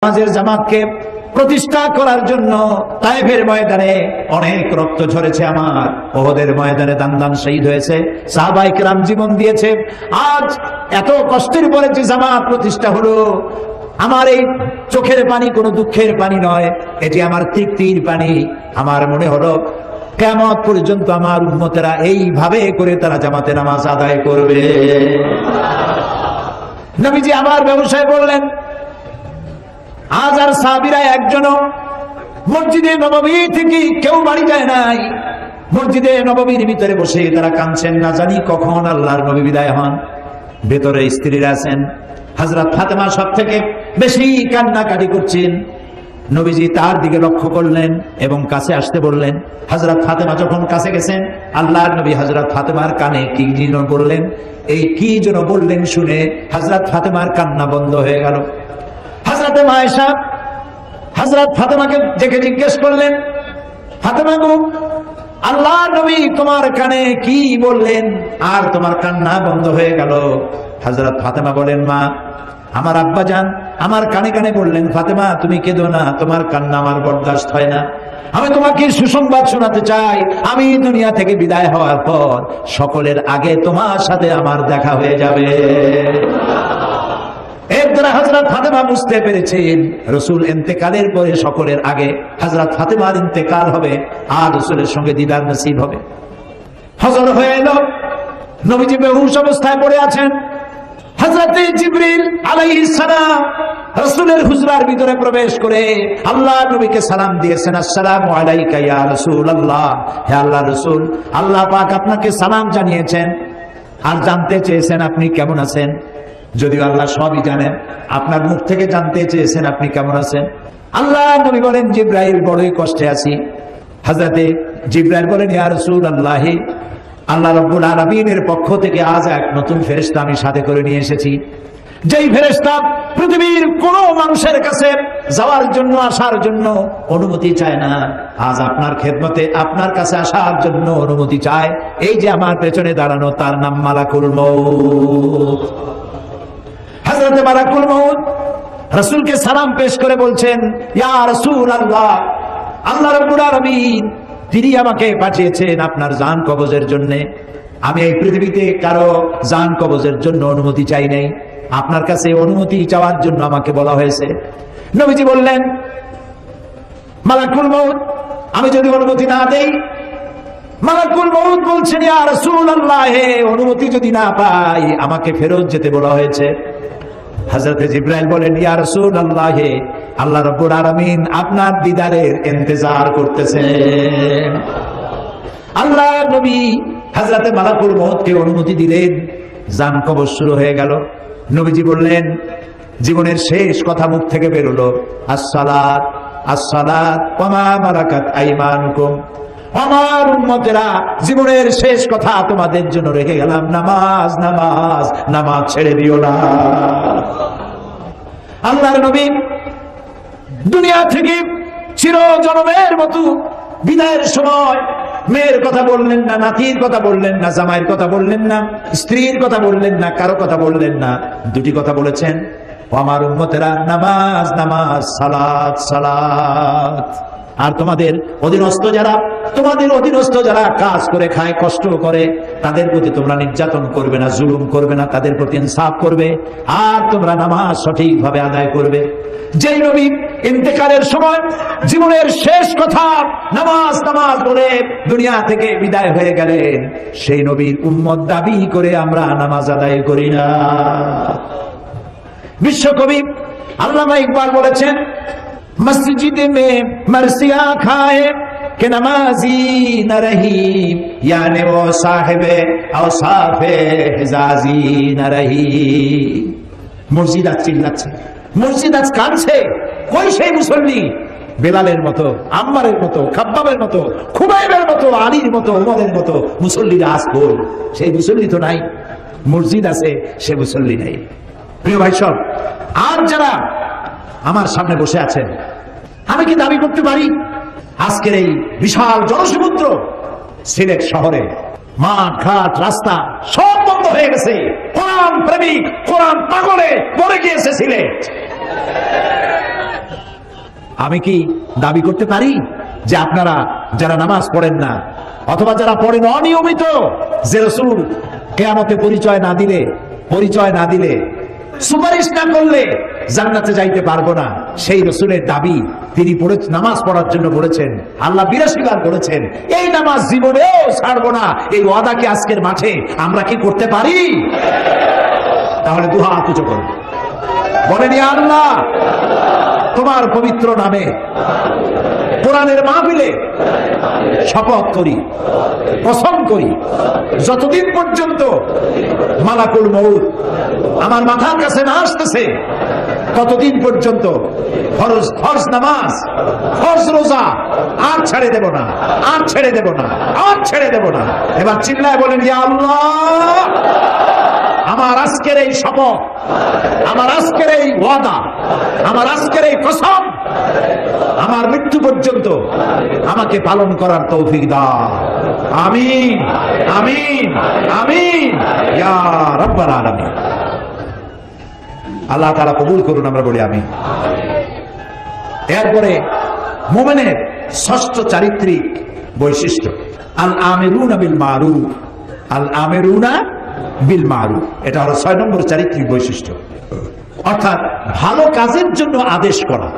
নামাজের জামাতকে প্রতিষ্ঠা করার জন্য তায়েফের ময়দানে অনেক রক্ত ঝরেছে, আমার ওহদের ময়দানে দান দান শহীদ হয়েছে, সাহাবায়ে কেরাম জীবন দিয়েছে। আজ এত কষ্টের পরে যে জামাত প্রতিষ্ঠা হলো, আমার এই চোখের পানি কোনো দুঃখের পানি নয়, এটি আমার তৃপ্তির পানি। আমার মনে হলো কিয়ামত পর্যন্ত আমার উম্মতেরা এইভাবে করে তারা জামাতে নামাজ আদায় করবে। নবীজি আমার ব্যবসায় বললেন, আজ আর সাহাবীরা একজনও মসজিদে নববী থেকে কেউ বাড়ি যায় নাই। মসজিদে নববীর ভিতরে বসে তারা কাঁদছেন, না জানি কখন আল্লাহর নবী বিদায় হন। ভেতরে স্ত্রীরা আছেন, হযরত ফাতেমা সব থেকে বেশি কান্নাকাটি করছেন। নবীজি তার দিকে লক্ষ্য করলেন এবং কাছে আসতে বললেন। হযরত ফাতেমা যখন কাছে গেছেন, আল্লাহর নবী হযরত ফাতেমার কানে কি যেন বললেন। এই কি যেন বললেন শুনে হযরত ফাতেমার কান্না বন্ধ হয়ে গেল। হযরতে আয়েশা হযরত ফাতেমাকে দেখে জিজ্ঞেস করলেন, ফাতেমা গো, আল্লাহর নবী তোমার কানে কি বললেন আর তোমার কান্না বন্ধ হয়ে গেল? হযরত ফাতেমা বলেন, মা, আমার আব্বাজান আমার কানে কানে বললেন, ফাতেমা তুমি কেঁদো না, তোমার কান্না আমার বরদাস্ত হয় না। আমি তোমাকে সুসংবাদ শোনাতে চাই, আমি দুনিয়া থেকে বিদায় হওয়ার পর সকলের আগে তোমার সাথে আমার দেখা হয়ে যাবে। এর দ্বারা হযরত ফাতেমা বুঝতে পেরেছেন রাসূল ইন্তেকালের পরে সকলের আগে হযরত ফাতেমার ইন্তেকাল হবে আর রাসূলের সঙ্গে দিদার নসিব হবে। হযর হয়ে এলো, নবীজি বেহুশ অবস্থায় পড়ে আছেন। হযরতে জিবরিল আলাইহিস সালাম রাসূলের হুজরার ভিতরে প্রবেশ করে আল্লাহর নবীকে সালাম দিয়েছেন, আসসালামু আলাইকা ইয়া রাসূলুল্লাহ, হে আল্লাহর রাসূল, আল্লাহ পাক আপনাকে সালাম জানিয়েছেন আর জানতে চেয়েছেন আপনি কেমন আছেন। যদিও আল্লাহ সবই জানেন, আপনার মুখ থেকে জানতে চেয়েছেন আপনি কেমন আছেন। আল্লাহ নবী বলেন, জিবরাইল বড়ই কষ্টে আছি। হযরতে জিবরাইল বলেন, ইয়া রাসূলুল্লাহ, আল্লাহ রাব্বুল আলামিনের পক্ষ থেকে আজ এক নতুন ফেরেশতা আমি সাথে করে নিয়ে এসেছি, যেই ফেরেশতা পৃথিবীর কোন মানুষের কাছে যাওয়ার জন্য আসার জন্য অনুমতি চায় না, আজ আপনার খেদমতে আপনার কাছে আসার জন্য অনুমতি চায়। এই যে আমার পেছনে দাঁড়ানো, তার নাম মালাকুল মউত। হযরতে মালাকুল মউত রাসূলকে সালাম পেশ করে বলছেন, ইয়া রাসূলুল্লাহ, আল্লাহ রাব্বুল আলামিন তিনি আমাকে পাঠিয়েছেন আপনার জান কবজের জন্য। আমি এই পৃথিবীতে কারো জান কবজের জন্য অনুমতি চাই নাই, আপনার কাছে অনুমতি চাওয়ার জন্য আমাকে বলা হয়েছে। নবীজি বললেন, মালাকুল মউত, আমি যদি অনুমতি না দেই? মালাকুল মউত বলছেন, ইয়া রাসূলুল্লাহ, অনুমতি যদি না পাই আমাকে ফেরত যেতে বলা হয়েছে। হযরত জিবরাইল বলেন, ইয়া রাসূলুল্লাহ, আল্লাহ রাব্বুল আলামিন আপনার দিদারের ইন্তজার করতেছেন। আল্লাহ নবী হযরত মালাকুল মউতকে অনুমতি দিলেন, জান কবজ শুরু হয়ে গেল। নবীজি বললেন, জীবনের শেষ কথা মুখ থেকে বের হলো, আসসালাত আসসালাত ওয়া মা মালাকাত আইমানুকুম। আমার উম্মতেরা, জীবনের শেষ কথা তোমাদের জন্য রেখে গেলাম, নামাজ নামাজ, নামাজ ছেড়ে দিও না। আল্লাহর নবী দুনিয়া থেকে চিরজনমের মতো বিদায়ের সময় মেয়ের কথা বললেন না, নাতির কথা বললেন না, জামাইয়ের কথা বললেন না, স্ত্রীর কথা বললেন না, কারো কথা বললেন না। দুটি কথা বলেছেন, আমার উম্মতেরা, নামাজ নামাজ, সালাত সালাত। আর তোমাদের অধীনস্থ যারা কাজ করে খায়, কষ্ট করে, তাদের প্রতি তোমরা নির্যাতন করবে না, জুলুম করবে না, তাদের প্রতি ইনসাফ করবে, আর তোমরা নামাজ সঠিকভাবে আদায় করবে। যেই নবী ইন্তেকালের সময় জীবনের শেষ কথা নামাজ নামাজ বলে দুনিয়া থেকে বিদায় হয়ে গেলেন, সেই নবীর উম্মত দাবি করে আমরা নামাজ আদায় করি না। বিশ্বকবি আল্লামা ইকবাল বলেছেন, मस्जिद में मरसिया खाए कि नमाजी न रही, यानी वो साहिबे औसाफे हिजाजी न रही। মসজিদ আজ চিল্লাচ্ছে, মসজিদ আজ কাঁদছে, কই সেই মুসল্লি? বেলালের মতো, আম্মারের মতো, খাব্বাবের মতো, খুবাইবের মতো, আলীর মতো, ওমরের মতো মুসল্লিরা আজ কই? সেই মুসল্লি তো নাই। মসজিদ আছে, সে মুসল্লি নাই। প্রিয় ভাই সব, আর যারা আমার সামনে বসে আছেন, আমি কি দাবি করতে পারি আজকের এই বিশাল জনসমুদ্র সিলেট শহরে মাঠ ঘাট রাস্তা সব বন্ধ হয়ে গেছে, কোরআন প্রেমিক কোরআন পাগলে পড়ে গিয়েছে সিলেট। আমি কি দাবি করতে পারি যে আপনারা যারা নামাজ পড়েন না অথবা যারা পড়েন অনিয়মিত, যে রাসূল কিয়ামতে পরিচয় না দিলে সুপারিশ না করলে জান্নাতে যাইতে পারবো না, সেই রাসূলের দাবি তিনি নামাজ পড়ার জন্য বলেছেন, আল্লাহ 82 বার বলেছেন, এই নামাজ জীবনেও ছাড়বো না, এই ওয়াদা কি আজকের মাঠে আমরা কি করতে পারি? তাহলে দুহা উঁচু করুন, বলেন ইয়া আল্লাহ, তোমার পবিত্র নামে কোরআনের মাহফিলে শপথ করি, কসম করি, যতদিন পর্যন্ত মালাকুল মউত আমার মাথার কাছে না আসতেছে ততদিন পর্যন্ত ফরজ নামাজ, ফরজ রোজা আর ছেড়ে দেব না, আর ছেড়ে দেব না, আর ছেড়ে দেব না। এবার চিল্লায় বলেন ইয়া আল্লাহ, আমার আজকের এই শপথ, আমার আজকের এই ওয়াদা, আমার আজকের এই কসম আমার মৃত্যু পর্যন্ত আমাকে পালন করার তৌফিক দাও। আমিন, আমিন, আমিন ইয়া রাব্বাল আলামিন। আল্লাহ তাআলা কবুল করুন, আমরা বলি আমিন। এরপরে মুমিনের ষষ্ঠ চারিত্রিক বৈশিষ্ট্য আল আমিরুনা বিল মারুফ, আল আমিরুনা বিল মারুফ, এটা হলো 6 নম্বর চারিত্রিক বৈশিষ্ট্য, অর্থাৎ ভালো কাজের জন্য আদেশ করা।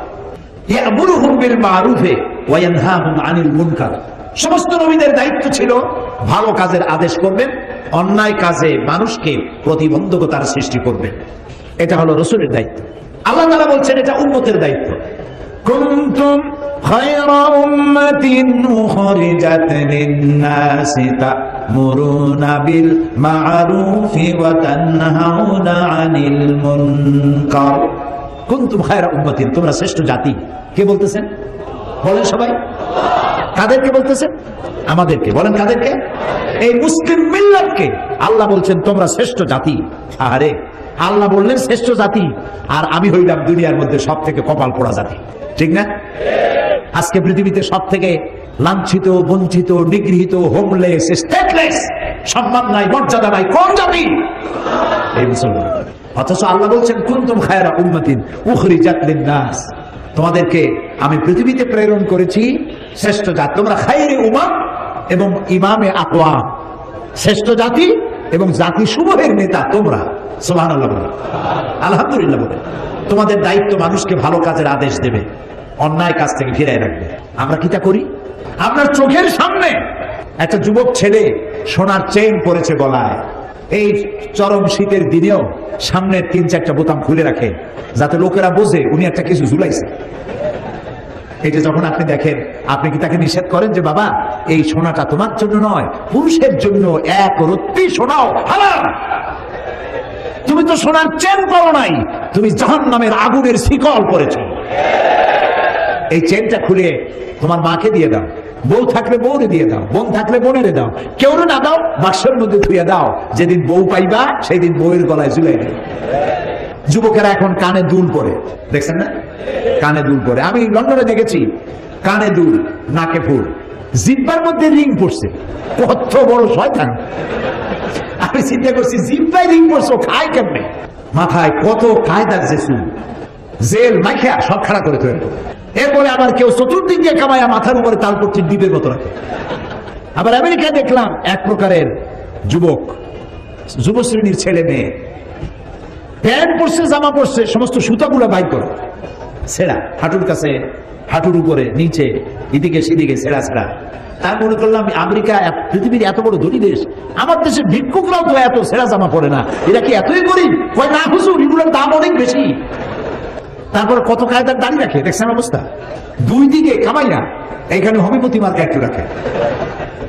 ইয়ামুরুহুম বিল মারুফে ওয়া ইয়ানহাহুম আনিল মুনকার। সমস্ত নবীদের দায়িত্ব ছিল ভালো কাজের আদেশ করবেন, অন্যায় কাজে মানুষকে প্রতিবন্ধকতার সৃষ্টি করবেন। এটা হলো রাসূলের দায়িত্ব। আল্লাহ তাআলা বলছেন এটা উম্মতের দায়িত্ব। কুনতুম খায়রা উম্মাতিন উখরিজাত লিন-নাসি তা'মুরুনা বিল মা'রুফি ওয়া তানহাউনা আনিল মুনকার। কুনতুম খায়রা উম্মাতিন, তোমরা শ্রেষ্ঠ জাতি। কে বলতেছেন? বলেন সবাই। কাদেরকে বলতেছেন? আমাদেরকে। বলেন কাদেরকে? এই মুসলিম মিল্লাতকে আল্লাহ বলছেন তোমরা শ্রেষ্ঠ জাতি। আরে আল্লাহ বললেন শ্রেষ্ঠ জাতি, আর আমি হইলাম দুনিয়ার মধ্যে সব থেকে কপাল পোড়া জাতি, ঠিক না? আজকে পৃথিবীতে সব থেকে লাঞ্ছিত, বঞ্চিত, নিগৃহীত, হোমলেস, স্টেটলেস, সম্মান নাই, মর্যাদা নাই কোন জাতি? এই মুসলমান। অথচ আল্লাহ বলছেন কুনতুম খায়রা উম্মাতিন উখরিজাত লিন-নাস, তোমাদেরকে আমি পৃথিবীতে প্রেরণ করেছি শ্রেষ্ঠ জাতি। তোমরা খায়রে উম্মাহ এবং ইমামে আকওয়াম, শ্রেষ্ঠ জাতি এবং জাতি সমূহের নেতা তোমরা। সুবহানাল্লাহ বলে, আলহামদুলিল্লাহ বলে। তোমাদের দায়িত্ব মানুষকে ভালো কাজের আদেশ দেবে, অন্যায় কাজ থেকে ফিরায় রাখবে। আমরা কি তা করি? আপনার চোখের সামনে একটা যুবক ছেলে সোনার চেইন পরেছে গলায়, এই চরম শীতের দিনেও সামনে 3-4টা বোতাম খুলে রাখে যাতে লোকেরা বোঝে উনি একটা কিছু ঝুলাইছে। এটা যখন আপনি দেখেন, আপনি কি তাকে নিষেধ করেন যে বাবা এই সোনাটা তোমার জন্য নয়, পুরুষের জন্য, এক রত্তি সোনাও হারাম, তুমি তো সোনার চেন পরো নাই, তুমি জাহান্নামের আগুনের শিকল পরেছ। এই চেনটা খুলে তোমার মাকে দিয়ে দাও, বউ থাকলে বউরে দিয়ে দাও, বোন থাকলে বোনেরে দাও, কেউ না দাও বাক্সের মধ্যে ধুয়ে দাও, যেদিন বউ পাইবা সেই দিন বউয়ের গলায় ঝুলাই দেবে। যুবকেরা এখন কানে দুল পরে, দেখছেন না? কানে দুল পরে। আমি লন্ডনে দেখেছি কানে দুল, নাকে ফুল, জিব্বার মধ্যে রিং পড়ছে। কত বড় শয়তান! আমি চিন্তা করছি জিব্বায় রিং পড়ছে, খায় কেমনে? মাথায় কত কায়দার যে চুল, জেল মাইখা সব খাড়া করে তৈরি। এরপরে আবার কেউ চতুর্দিক দিয়ে কামাইয়া মাথার উপরে তাল করছে, দ্বীপের মতো রাখে। আবার আমেরিকায় দেখলাম এক প্রকারের যুবক, যুব শ্রেণীর ছেলে মেয়ে, প্যান্ট পরছে, জামা পরছে, সমস্ত সুতাগুলো বাইর করে ছেঁড়া, হাঁটুর কাছে, হাঁটুর উপরে, নিচে, এদিকে সেদিকে ছেঁড়া ছেঁড়া। তাই মনে করলাম আমেরিকা পৃথিবীর এত বড় ধনী দেশ, আমার দেশে ভিক্ষুকরাও তো এত ছেঁড়া জামা পরে না, এরা কি এতই গরিব? কয় না হুজুর, এগুলোর দাম অনেক বেশি। তারপরে কত কায়দার দাড়ি রাখে, দেখছেন অবস্থা? 2 দিকে কামাইয়া, এইখানে হোমিওপ্যাথি মার্কা একটু রাখে,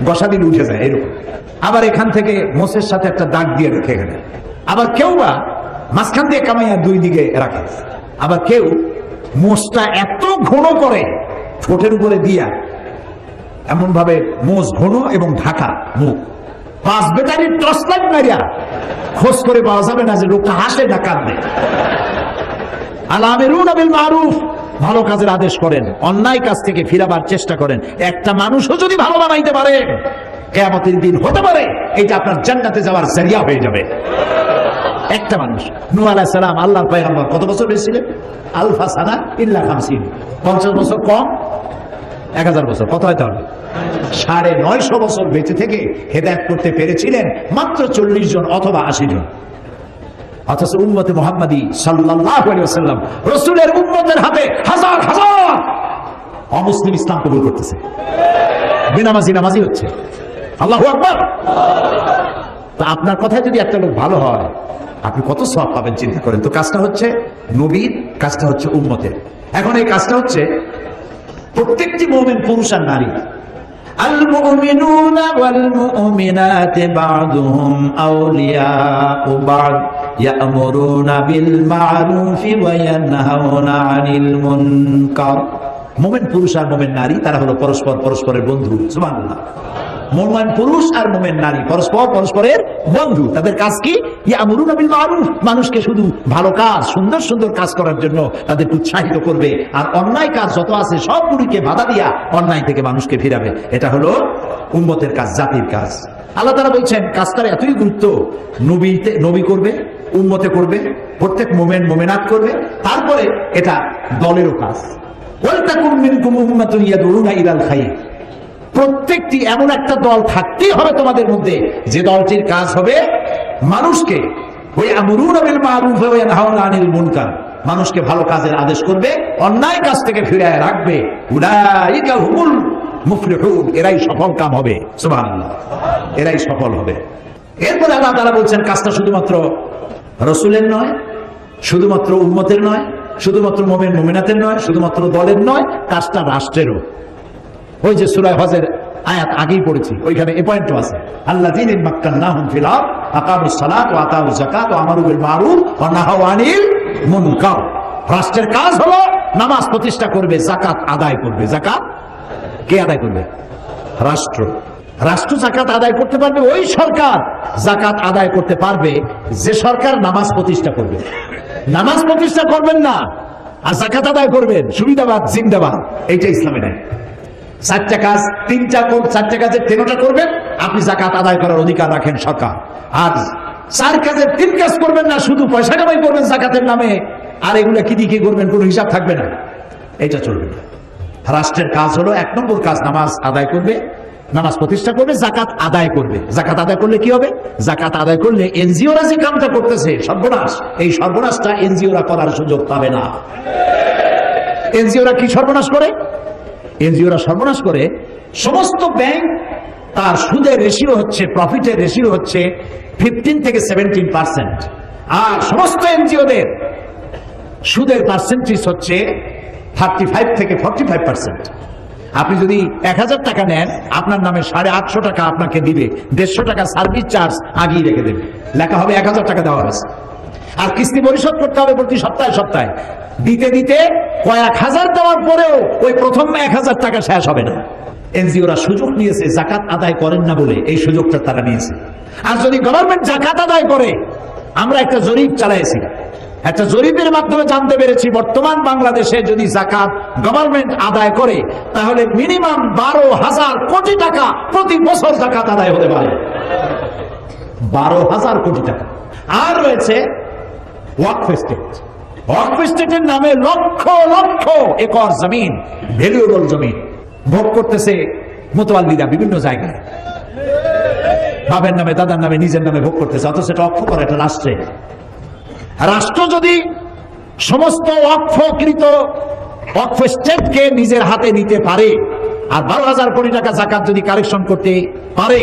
গসা দিলে উঠে যায় এরকম। আবার এখান থেকে মোষের সাথে একটা দাগ দিয়ে রাখে এখানে। আবার কেউ বা মাঝখান দিয়ে কামাইয়া 2 দিকে রাখে। আবার কেউ মোষটা এত ঘন করে ঠোঁটের উপরে দিয়া, এমন ভাবে মোষ ঘন এবং ঢাকা মুখ, 5 ব্যাটারির টর্চ লাইট মারিয়া খোঁজ করে পাওয়া যাবে না যে লোকটা হাসে না কাঁদবে। আল-আমিরুনা বিল মারুফ, ভালো কাজের আদেশ করেন, অন্যায় কাজ থেকে ফিরাবার চেষ্টা করেন। একটা মানুষও যদি ভালো বানাইতে পারে, কিয়ামতের দিন হতে পারে এটা আপনার জান্নাতে যাওয়ার জরিয়া হয়ে যাবে। একটা মানুষ। নূহ আলাইহিস সালাম আল্লাহর পয়গম্বর কত বছর বেঁচে ছিলেন? আলফা সানা ইল্লা 50, 50 বছর কম 1000 বছর, কত হয় তাহলে? 950 বছর বেঁচে থেকে হেদায়েত করতে পেরেছিলেন মাত্র 40 জন অথবা 80 জন। অথচ উম্মতে মুহাম্মাদি সাল্লাল্লাহু আলাইহি ওয়াসাল্লাম রাসূলের উম্মতের হাতে হাজার হাজার অমুসলিম ইসলাম কবুল করতেছে, বেনামাজি নামাজি হচ্ছে। আল্লাহু আকবার। তা আপনার কথায় যদি একটা লোক ভালো হয়, আপনি কত সওয়াব পাবেন চিন্তা করেন তো। কাজটা হচ্ছে নবীর, কাজটা হচ্ছে উম্মতের। এখন এই কাজটা হচ্ছে প্রত্যেকটি মুমিন পুরুষ আর নারী। আল মুমিনুনা ওয়াল মুমিনাতু বা'দুহুম আউলিয়াউ বা'দ ইয়া'মুরুনা বিল মা'রুফি ওয়া ইয়ানহাউনা আনিল মুনকার। মুমিন পুরুষ আর মুমিন নারী তারা হলো পরস্পরের বন্ধু। সুবহানাল্লাহ। মুমিন পুরুষ আর মুমিন নারী পরস্পরের বন্ধু। তাদের কাজ কি? ইয়া'মুরুনা বিল মা'রুফ, মানুষকে শুধু ভালো কাজ, সুন্দর সুন্দর কাজ করার জন্য তাদেরকে উৎসাহিত করবে, আর অন্যায় কাজ যত আছে সবগুলিকে বাধা দিয়া অন্যায় থেকে মানুষকে ফিরাবে। এটা হলো উম্মতের কাজ, জাতির কাজ। আল্লাহ তাআলা বলছেন কাজটার এতই গুরুত্ব, নবী করবে, উম্মতে করবে, প্রত্যেক মুমিন মুমিনাত করবে, তারপরে এটা দলেরও কাজ। ওয়ালতাকুম মিনকুম উম্মাতুন ইয়াদউনা ইলাল খায়র, প্রত্যেকটি এমন একটা দল থাকতেই হবে তোমাদের মধ্যে যে দলটির কাজ হবে মানুষকে ইয়া'মুরুনা বিল মা'রুফ ওয়া ইয়ানহাউনা আনিল মুনকার, মানুষকে ভালো কাজের আদেশ করবে, অন্যায় কাজ থেকে ফিরিয়ে রাখবে। উলাইকা হুমুল মুফলিহুন, এরাই সফল কাম হবে। সুবহানাল্লাহ, এরাই সফল হবে। এরপর আল্লাহ তাআলা বলছেন কাজটা শুধুমাত্র রাসূলের নয়, শুধুমাত্র উম্মতের নয়, শুধুমাত্র মুমিন মুমিনাতের নয়, শুধুমাত্র দলের নয়, কাজটা রাষ্ট্রেরও। ওই যে সূরা হজের আয়াত আগেই পড়েছি, ওইখানে এই পয়েন্টও আছে। আল্লাযীনা মাক্কান্নাহুম ফিল আরদ আকামুস সালাত ওয়া আতাউজ যাকাত ওয়া আমারু বিল মারুফ ওয়া নাহাউ আনিল মুনকার। রাষ্ট্রের কাজ হলো নামাজ প্রতিষ্ঠা করবে, যাকাত আদায় করবে। যাকাত কে আদায় করবে? রাষ্ট্র। রাষ্ট্র যাকাত আদায় করতে পারবে ওই সরকার, যাকাত আদায় করতে পারবে যে সরকার নামাজ প্রতিষ্ঠা করবে। নামাজ প্রতিষ্ঠা করবেন না আর যাকাত আদায় করবেন, সুবিধাবাদ জিন্দাবাদ, এইটা ইসলামে নাই। 4টা কাজ, 4টা কাজের 3টা করবেন, আপনি যাকাত আদায় করার অধিকার রাখেন সরকার। আর 4 কাজের 3 কাজ করবেন না, শুধু পয়সা কামাই করবেন যাকাতের নামে, আর এগুলা কি দিয়ে কি করবেন কোনো হিসাব থাকবে না, এটা চলবে না। রাষ্ট্রের কাজ হলো 1 নম্বর কাজ, নামাজ আদায় করবে, নামাজ প্রতিষ্ঠা করবে, যাকাত আদায় করবে। যাকাত আদায় করলে কি হবে? যাকাত আদায় করলে এনজিওরা যে কামটা করতেছে সর্বনাশ, এই সর্বনাশটা এনজিওরা করার সুযোগ পাবে না। এনজিওরা কি সর্বনাশ করে? এনজিওরা সর্বনাশ করে সমস্ত ব্যাংক তার সুদের রেশিও হচ্ছে, প্রফিটের রেশিও হচ্ছে 15 থেকে 17%, আর সমস্ত এনজিওদের সুদের পার্সেন্টেজ হচ্ছে 35 থেকে 45%। আপনি যদি 1000 টাকা নেন, আপনার নামে 850 টাকা আপনাকে দিবে, 150 টাকা সার্ভিস চার্জ আগেই রেখে দেবে, লেখা হবে 1000 টাকা দেওয়া হয়েছে। আর কিস্তি পরিশোধ করতে হবে প্রতি সপ্তাহে সপ্তাহে। দিতে দিতে কয়েক হাজার দেওয়ার পরেও ওই প্রথম 1000 টাকা শেষ হবে না। এনজিওরা সুযোগ নিয়েছে, যাকাত আদায় করেন না বলে এই সুযোগটা তারা নিয়েছে। আর যদি গভর্নমেন্ট যাকাত আদায় করে, আমরা একটা জরিপ চালাইছি, একটা জরিপের মাধ্যমে জানতে পেরেছি বর্তমান বাংলাদেশে যদি যাকাত গভর্নমেন্ট আদায় করে তাহলে মিনিমাম 12,000 কোটি টাকা প্রতি বছর যাকাত আদায় হতে পারে। 12,000 কোটি টাকা। আর রয়েছে ওয়াকফ এস্টেট। ওয়াকফ এস্টেটের নামে লক্ষ লক্ষ একর জমিন, ভ্যালুয়েবল জমিন ভোগ করতেছে মুতাওয়াল্লিরা বিভিন্ন জায়গায়, বাবার নামে, দাদার নামে, নিজের নামে ভোগ করতেছে, অথচ সেটা ওয়াকফ করে একটা রাষ্ট্রে। রাষ্ট্র যদি সমস্ত ওয়াকফকৃত ওয়াকফ স্টেটকে নিজের হাতে নিতে পারে আর 12,000 কোটি টাকা যাকাত যদি কালেকশন করতে পারে,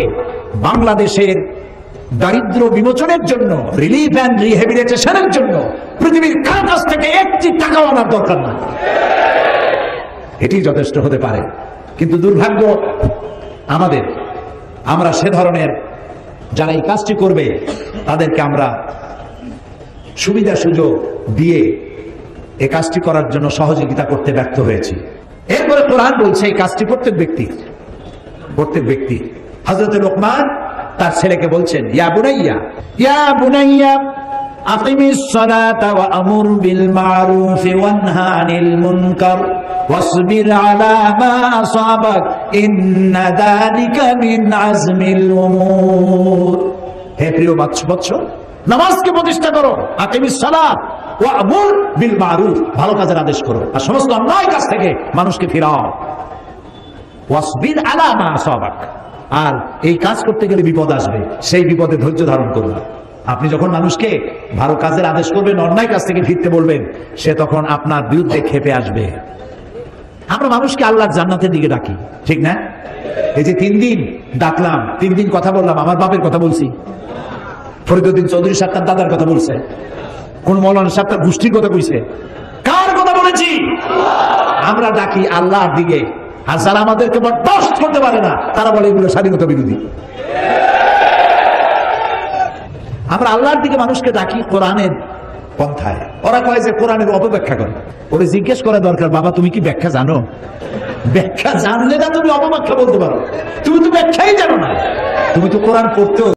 বাংলাদেশের দারিদ্র বিমোচনের জন্য, রিলিফ এন্ড রিহ্যাবিলিটেশনের জন্য পৃথিবীর কার কাছ থেকে 1টি টাকাও আনার দরকার না, এটি যথেষ্ট হতে পারে। কিন্তু দুর্ভাগ্য আমাদের, আমরা সে ধরনের যারা এই কাজটি করবে তাদেরকে আমরা সুবিধা সুযোগ দিয়ে এই কাজটি করার জন্য সহযোগিতা করতে ব্যর্থ হয়েছি। এরপরে কোরআন বলছে এই কাজটি প্রত্যেক ব্যক্তি। হযরত লোকমান তার ছেলেকে বলছেন, ইয়া বুনাইয়া আকিমিস সালাতা ওয়া আমুর বিল মারুফ ওয়ানহা আনিল মুনকার ওয়াসবির আলা মা আসাবাক ইন্না যালিকা মিন আজমিল উমুর। হে প্রিয় বৎস, নামাজকে প্রতিষ্ঠা করো, আকিমিস সালাত ওয়া আমুর বিল মারুফ, ভালো কাজের আদেশ করো, আর সমস্ত অন্যায় কাজ থেকে মানুষকে ফিরাও। ওয়াসবির আলা মা আসাবাক, আর এই কাজ করতে গেলে বিপদ আসবে, সেই বিপদে ধৈর্য ধারণ করুন। আপনি যখন মানুষকে ভালো কাজের আদেশ করবেন, অন্যায় কাজ থেকে ফিরতে বলবেন, সে তখন আপনার বিরুদ্ধে ক্ষেপে আসবে। আমরা মানুষকে আল্লাহর জান্নাতের দিকে ডাকি, ঠিক না? এই যে 3 দিন ডাকলাম, 3 দিন কথা বললাম, আমার বাপের কথা বলছি, ফরিদউদ্দিন চৌধুরী সাহেব তার দাদার কথা বলছে, কোন মৌলানা সাহেব তার গোষ্ঠীর কথা কইছে, কার কথা বলেছি? আমরা ডাকি আল্লাহর দিকে, আর যারা আমাদেরকে বরদাস্ত করতে পারে না তারা বলে এগুলো স্বাধীনতা বিরোধী। আমরা আল্লাহর দিকে মানুষকে ডাকি কোরআনের পন্থায়। ওরা কয় যে কোরআনের অপব্যাখ্যা করে। ওরে জিজ্ঞেস করা দরকার, বাবা তুমি কি ব্যাখ্যা জানো? ব্যাখ্যা জানলে না তুমি অপব্যাখ্যা বলতে পারো, তুমি তো ব্যাখ্যাই জানো না, তুমি তো কোরআন পড়তেও